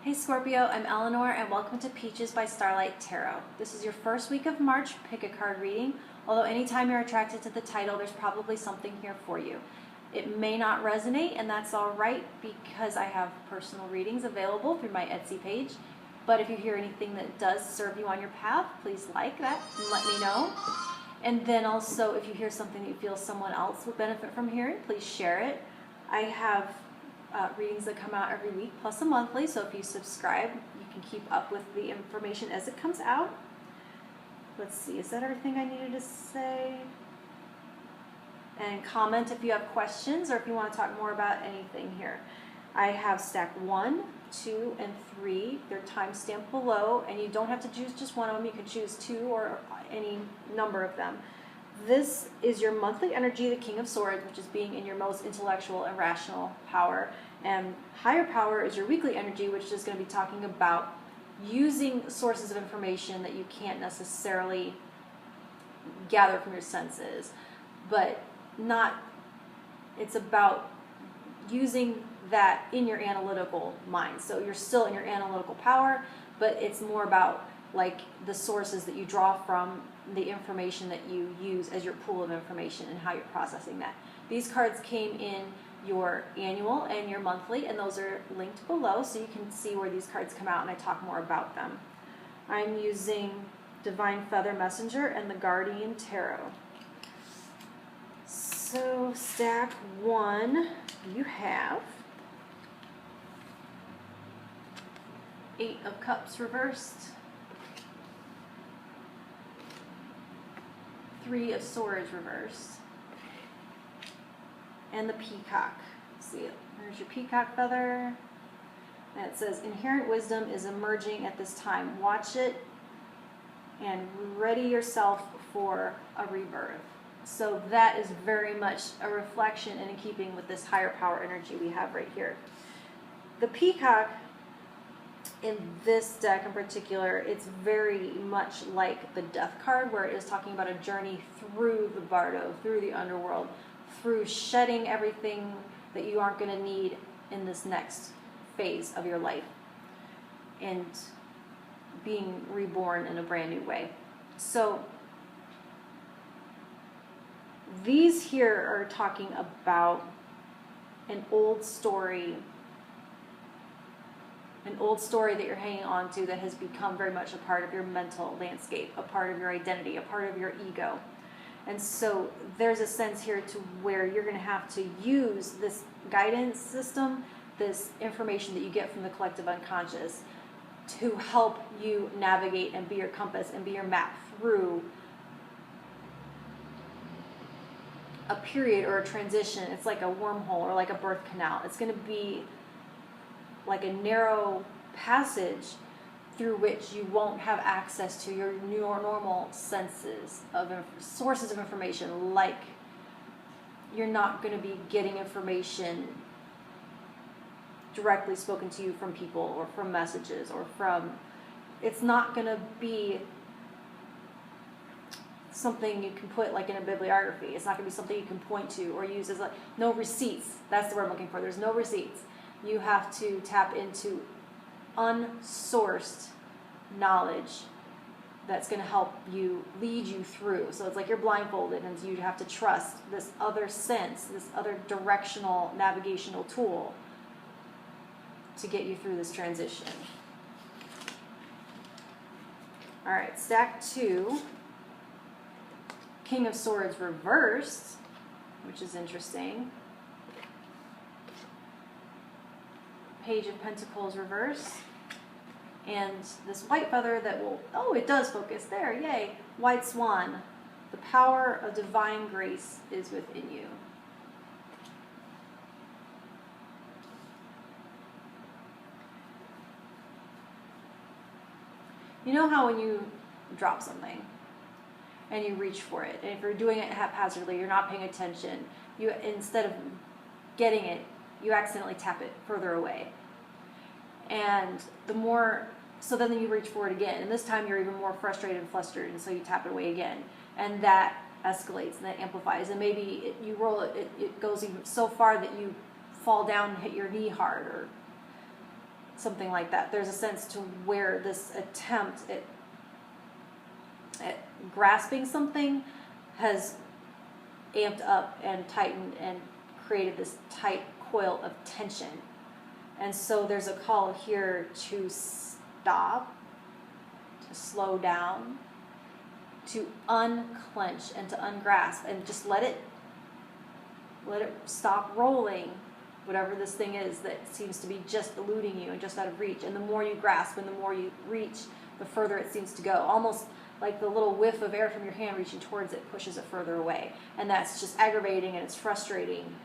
Hey Scorpio, I'm Eleanor and welcome to Peaches by Starlight Tarot. This is your first week of March pick a card reading. Although anytime you're attracted to the title, there's probably something here for you. It may not resonate, and that's all right because I have personal readings available through my Etsy page. But if you hear anything that does serve you on your path, please like that and let me know. And then also, if you hear something that you feel someone else would benefit from hearing, please share it. I have readings that come out every week plus a monthly, so if you subscribe you can keep up with the information as it comes out. Let's see, is that everything I needed to say? And comment if you have questions or if you want to talk more about anything here. I have stack 1, 2, and 3. They're time stamped below, and you don't have to choose just one of them. You can choose 2 or any number of them. This is your monthly energy, the King of Swords, which is being in your most intellectual and rational power. And higher power is your weekly energy, which is going to be talking about using sources of information that you can't necessarily gather from your senses. But it's about using that in your analytical mind. So you're still in your analytical power, but it's more about like the sources that you draw from, the information that you use as your pool of information and how you're processing that. These cards came in your annual and your monthly, and those are linked below so you can see where these cards come out and I talk more about them. I'm using Divine Feather Messenger and the Guardian Tarot. So stack 1, you have 8 of Cups reversed, 3 of Swords reversed, and the Peacock. See it? There's your Peacock feather. And it says, inherent wisdom is emerging at this time. Watch it and ready yourself for a rebirth. So that is very much a reflection and in keeping with this higher power energy we have right here. The Peacock, in this deck in particular, it's very much like the Death card, where it is talking about a journey through the bardo, through the underworld, through shedding everything that you aren't going to need in this next phase of your life and being reborn in a brand new way. So these here are talking about an old story that you're hanging on to that has become very much a part of your mental landscape, a part of your identity, a part of your ego. And so there's a sense here to where you're going to have to use this guidance system, this information that you get from the collective unconscious, to help you navigate and be your compass and be your map through a period or a transition. It's like a wormhole or like a birth canal. It's going to be like a narrow passage through which you won't have access to your normal senses of sources of information. Like, you're not going to be getting information directly spoken to you from people or from messages or from, it's not going to be something you can put like in a bibliography. It's not going to be something you can point to or use as like, no receipts. That's the word I'm looking for. There's no receipts. You have to tap into unsourced knowledge that's going to help you, lead you through. So it's like you're blindfolded and you have to trust this other sense, this other directional navigational tool to get you through this transition. All right, stack 2, King of Swords reversed, which is interesting. Page of Pentacles reverse, and this white feather that will, oh, it does focus there, yay, White Swan. The power of divine grace is within you. You know how when you drop something and you reach for it, and if you're doing it haphazardly, you're not paying attention, you, instead of getting it, you accidentally tap it further away. And the more, so then you reach for it again, and this time you're even more frustrated and flustered, and so you tap it away again. And that escalates and that amplifies, and maybe you roll it, it goes even so far that you fall down and hit your knee hard or something like that. There's a sense to where this attempt at grasping something has amped up and tightened and created this tight coil of tension. And so there's a call here to stop, to slow down, to unclench and to ungrasp, and just let it stop rolling, whatever this thing is that seems to be just eluding you and just out of reach. And the more you grasp and the more you reach, the further it seems to go. Almost like the little whiff of air from your hand reaching towards it pushes it further away. And that's just aggravating and it's frustrating.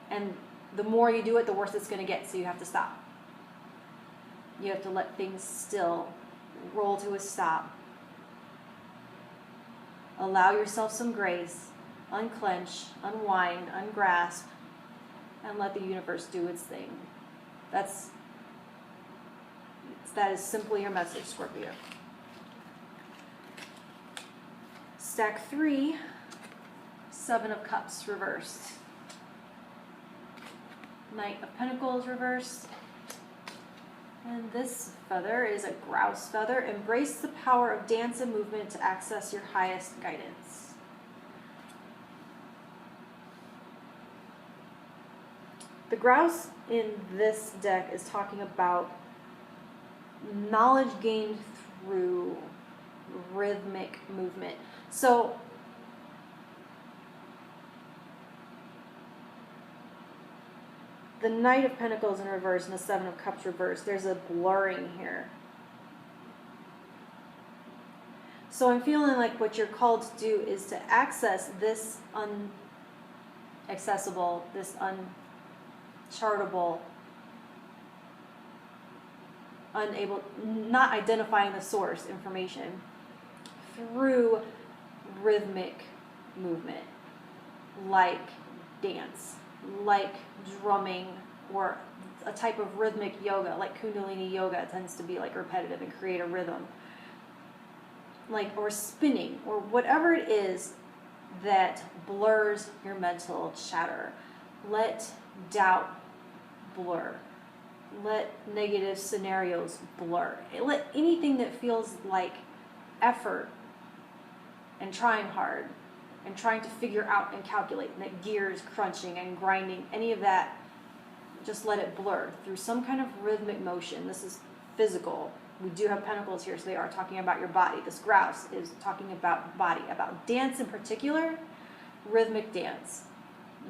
And the more you do it, the worse it's going to get, so you have to stop. You have to let things still, roll to a stop. Allow yourself some grace, unclench, unwind, ungrasp, and let the universe do its thing. That is simply your message, Scorpio. Stack 3, 7 of Cups reversed. Knight of Pentacles reversed. And this feather is a grouse feather. Embrace the power of dance and movement to access your highest guidance. The grouse in this deck is talking about knowledge gained through rhythmic movement. So the Knight of Pentacles in reverse and the Seven of Cups reversed, there's a blurring here. So I'm feeling like what you're called to do is to access this unaccessible, this unchartable, unable, not identifying the source information through rhythmic movement, like dance, like drumming, or a type of rhythmic yoga, like Kundalini yoga tends to be like repetitive and create a rhythm, like, or spinning, or whatever it is that blurs your mental chatter. Let doubt blur. Let negative scenarios blur. Let anything that feels like effort and trying hard and trying to figure out and calculate, and that gears crunching and grinding, any of that, just let it blur through some kind of rhythmic motion. This is physical. We do have pentacles here, so they are talking about your body. This grouse is talking about body, about dance in particular, rhythmic dance.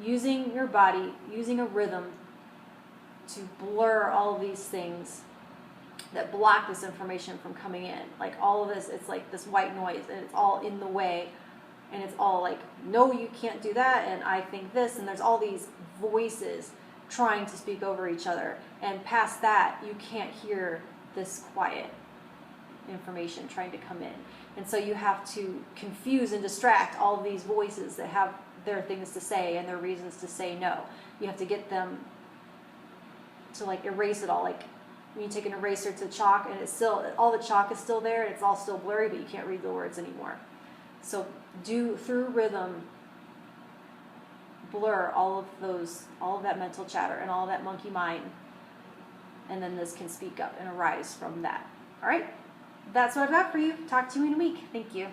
Using your body, using a rhythm to blur all of these things that block this information from coming in. Like all of this, it's like this white noise, and it's all in the way. And it's all like, no, you can't do that, and I think this, and there's all these voices trying to speak over each other. And past that, you can't hear this quiet information trying to come in. And so you have to confuse and distract all of these voices that have their things to say and their reasons to say no. You have to get them to like erase it all. Like when you take an eraser to chalk, and it's still, all the chalk is still there, and it's all still blurry, but you can't read the words anymore. So do, through rhythm, blur all of that mental chatter and all of that monkey mind, and then this can speak up and arise from that. All right? That's what I've got for you. Talk to you in a week. Thank you.